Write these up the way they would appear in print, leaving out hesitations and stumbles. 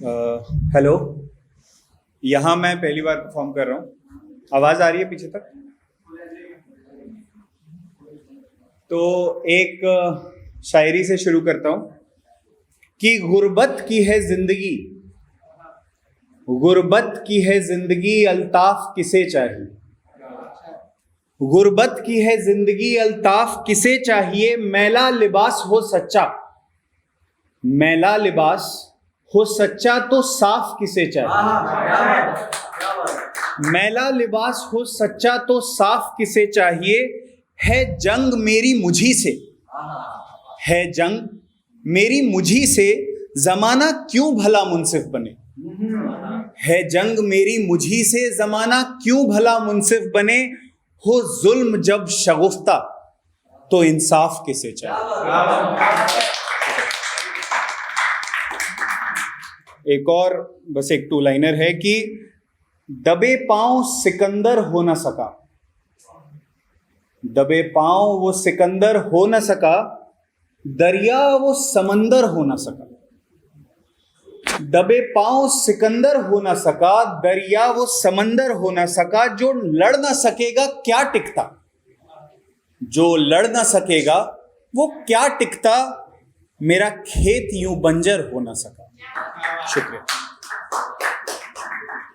Hello. यहाँ मैं पहली बार परफॉर्म कर रहा हूँ। आवाज़ आ रही है पीछे तक? तो एक शायरी से शुरू करता हूँ कि गुर्बत की है जिंदगी, गुर्बत की है जिंदगी, अल्ताफ किसे चाहिए। गुर्बत की है जिंदगी, अल्ताफ किसे चाहिए। मैला लिबास हो सच्चा, मैला लिबास हो सच्चा तो साफ किसे चाहिए। मैला लिबास हो सच्चा तो साफ किसे चाहिए। है जंग मेरी मुझी से, है जंग मेरी मुझी से, जमाना क्यों भला मुंसिफ बने। है जंग मेरी मुझी से, जमाना क्यों भला मुंसिफ बने। हो जुल्म जब शगुफ्ता तो इंसाफ किसे चाहिए। एक और बस एक टू लाइनर है कि दबे पांव सिकंदर हो न सका, दबे पांव वो सिकंदर हो न सका, दरिया वो समंदर हो न सका। दबे पांव सिकंदर हो न सका, दरिया वो समंदर हो न सका। जो लड़ ना सकेगा क्या टिकता, जो लड़ ना सकेगा वो क्या टिकता। मेरा खेत यूं बंजर हो न सका। शुक्रिया।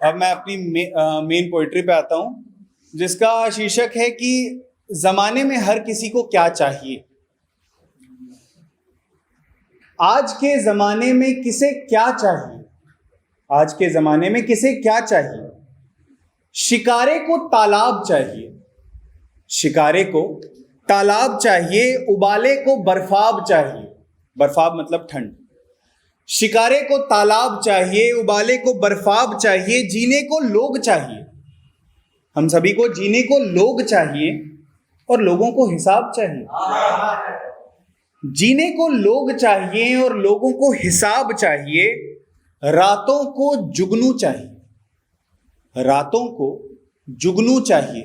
अब मैं अपनी मेन पोइट्री पे आता हूं, जिसका शीर्षक है कि जमाने में हर किसी को क्या चाहिए। आज के जमाने में किसे क्या चाहिए, आज के जमाने में किसे क्या चाहिए। शिकारे को तालाब चाहिए, शिकारे को तालाब चाहिए, उबाले को बर्फाब चाहिए। बर्फाब मतलब ठंड। शिकारे को तालाब चाहिए, उबाले को बर्फाब चाहिए। जीने को लोग चाहिए, हम सभी को जीने को लोग चाहिए और लोगों को हिसाब चाहिए। जीने को लोग चाहिए और लोगों को हिसाब चाहिए। रातों को जुगनू चाहिए, रातों को जुगनू चाहिए,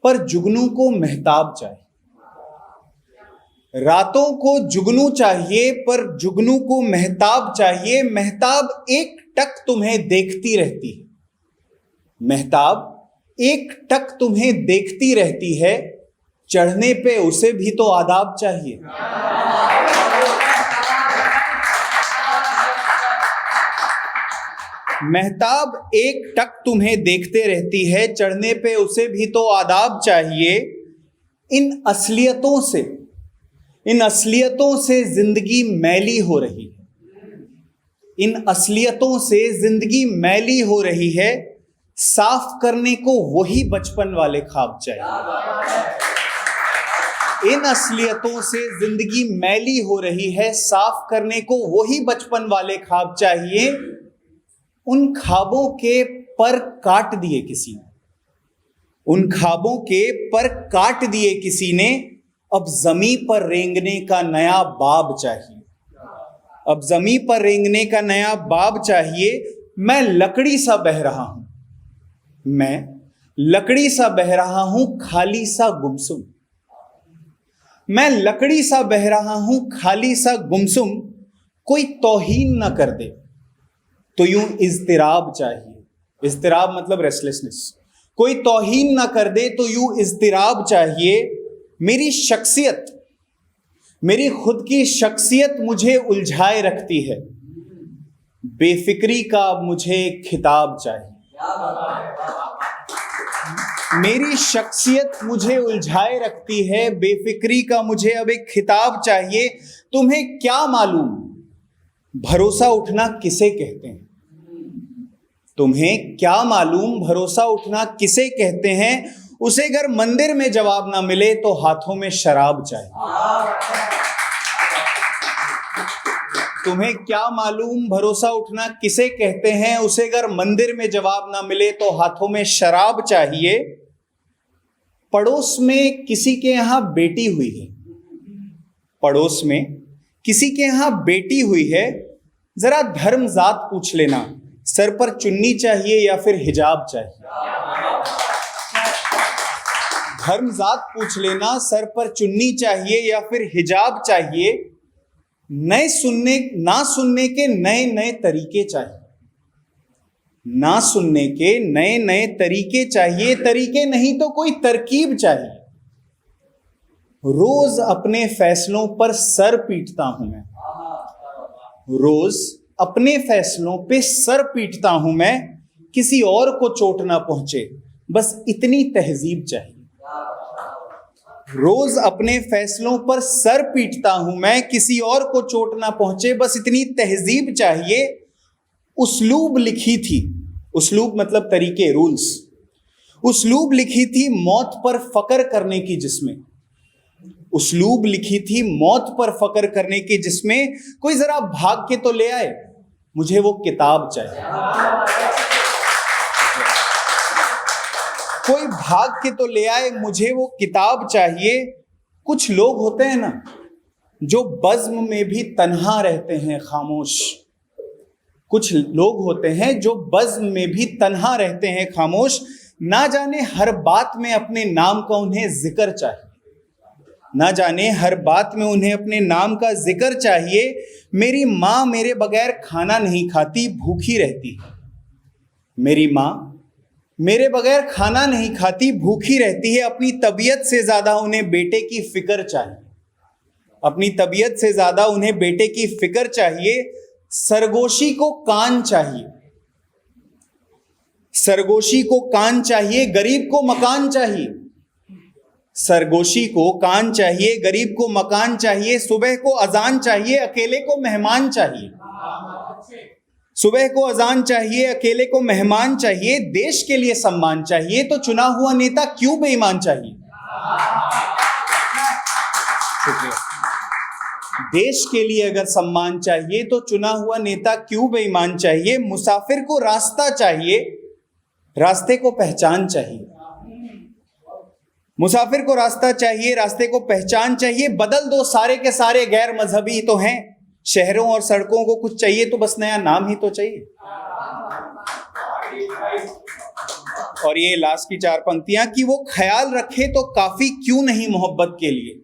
पर जुगनू को मेहताब चाहिए। रातों को जुगनू चाहिए पर जुगनू को मेहताब चाहिए। मेहताब एक टक तुम्हें देखती रहती है, मेहताब एक टक तुम्हें देखती रहती है। चढ़ने पे उसे भी तो आदाब चाहिए। मेहताब एक टक तुम्हें देखते रहती है, चढ़ने पे उसे भी तो आदाब चाहिए। इन असलियतों से, इन असलियतों से जिंदगी मैली हो रही है, इन असलियतों से जिंदगी मैली हो रही है। साफ करने को वही बचपन वाले ख्वाब चाहिए। इन असलियतों से जिंदगी मैली हो रही है, साफ करने को वही बचपन वाले ख्वाब चाहिए। उन ख्वाबों के पर काट दिए किसी ने, उन ख्वाबों के पर काट दिए किसी ने। अब जमी पर रेंगने का नया बाब चाहिए, अब जमी पर रेंगने का नया बाब चाहिए। मैं लकड़ी सा बह रहा हूं, मैं लकड़ी सा बह रहा हूं, खाली सा गुमसुम। मैं लकड़ी सा बह रहा हूं, खाली सा गुमसुम। कोई तौहीन ना कर दे तो यूं इज़्तिराब चाहिए। इज़्तिराब मतलब रेस्टलेसनेस। कोई तौहीन ना कर दे तो यूं इज़्तिराब चाहिए। मेरी शख्सियत, मेरी खुद की शख्सियत मुझे उलझाए रखती है। बेफिक्री का मुझे खिताब चाहिए। मेरी शख्सियत मुझे उलझाए रखती है, बेफिक्री का मुझे अब एक खिताब चाहिए। तुम्हें क्या मालूम भरोसा उठना किसे कहते हैं, तुम्हें क्या मालूम भरोसा उठना किसे कहते हैं। उसे अगर मंदिर में जवाब ना मिले तो हाथों में शराब चाहिए। तुम्हें क्या मालूम भरोसा उठना किसे कहते हैं, उसे अगर मंदिर में जवाब ना मिले तो हाथों में शराब चाहिए। पड़ोस में किसी के यहां बेटी हुई है, पड़ोस में किसी के यहां बेटी हुई है। जरा धर्म जात पूछ लेना, सर पर चुन्नी चाहिए या फिर हिजाब चाहिए। धर्म जात पूछ लेना, सर पर चुन्नी चाहिए या फिर हिजाब चाहिए। ना सुनने के नए नए तरीके चाहिए, ना सुनने के नए नए तरीके चाहिए, तरीके नहीं तो कोई तरकीब चाहिए। रोज अपने फैसलों पर सर पीटता हूं मैं, रोज अपने फैसलों पे सर पीटता हूं मैं, किसी और को चोट ना पहुंचे बस इतनी तहजीब चाहिए। रोज अपने फैसलों पर सर पीटता हूं मैं, किसी और को चोट ना पहुंचे बस इतनी तहजीब चाहिए। उस्लूब लिखी थी, उस्लूब मतलब तरीके, रूल्स, उस्लूब लिखी थी मौत पर फकर करने की जिसमें, उस्लूब लिखी थी मौत पर फकर करने की जिसमें कोई जरा भाग के तो ले आए, मुझे वो किताब चाहिए। कोई भाग के तो ले आए, मुझे वो किताब चाहिए। कुछ लोग होते हैं ना जो बज़्म में भी तन्हा रहते हैं खामोश, कुछ लोग होते हैं जो बज़्म में भी तन्हा रहते हैं खामोश। ना जाने हर बात में अपने नाम का उन्हें जिक्र चाहिए, ना जाने हर बात में उन्हें अपने नाम का जिक्र चाहिए। मेरी माँ मेरे बगैर खाना नहीं खाती, भूखी रहती है। मेरी माँ मेरे बगैर खाना नहीं खाती, भूखी रहती है। अपनी तबीयत से ज्यादा उन्हें बेटे की फिक्र चाहिए, अपनी तबीयत से ज्यादा उन्हें बेटे की फिक्र चाहिए। सरगोशी को कान चाहिए, सरगोशी को कान चाहिए, गरीब को मकान चाहिए। सरगोशी को कान चाहिए, गरीब को मकान चाहिए। सुबह को अजान चाहिए, अकेले को मेहमान चाहिए। सुबह को अजान चाहिए, अकेले को मेहमान चाहिए। देश के लिए सम्मान चाहिए तो चुना हुआ नेता क्यों बेईमान चाहिए। देश के लिए अगर सम्मान चाहिए तो चुना हुआ नेता क्यों बेईमान चाहिए। मुसाफिर को रास्ता चाहिए, रास्ते को पहचान चाहिए। मुसाफिर को रास्ता चाहिए, रास्ते को पहचान चाहिए। बदल दो सारे के सारे गैर मजहबी तो हैं, शहरों और सड़कों को कुछ चाहिए तो बस नया नाम ही तो चाहिए। और ये लास्ट की 4 पंक्तियां कि वो ख्याल रखे तो काफी क्यों नहीं मोहब्बत के लिए,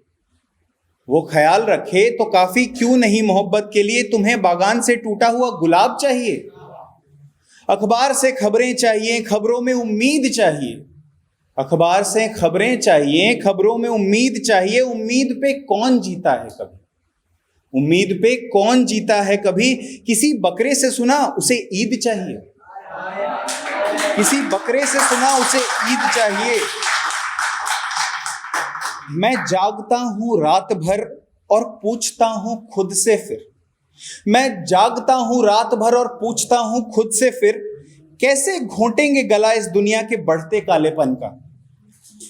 वो ख्याल रखे तो काफी क्यों नहीं मोहब्बत के लिए। तुम्हें बागान से टूटा हुआ गुलाब चाहिए, अखबार से खबरें चाहिए, खबरों में उम्मीद चाहिए। अखबार से खबरें चाहिए, खबरों में उम्मीद चाहिए। उम्मीद पे कौन जीता है कभी, उम्मीद पे कौन जीता है कभी। किसी बकरे से सुना उसे ईद चाहिए, किसी बकरे से सुना उसे ईद चाहिए। मैं जागता हूं रात भर और पूछता हूं खुद से फिर, मैं जागता हूं रात भर और पूछता हूं खुद से फिर, कैसे घोंटेंगे गला इस दुनिया के बढ़ते कालेपन का।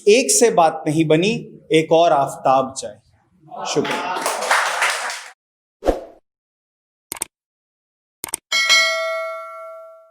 एक से बात नहीं बनी, एक और आफताब चाहिए। शुक्रिया।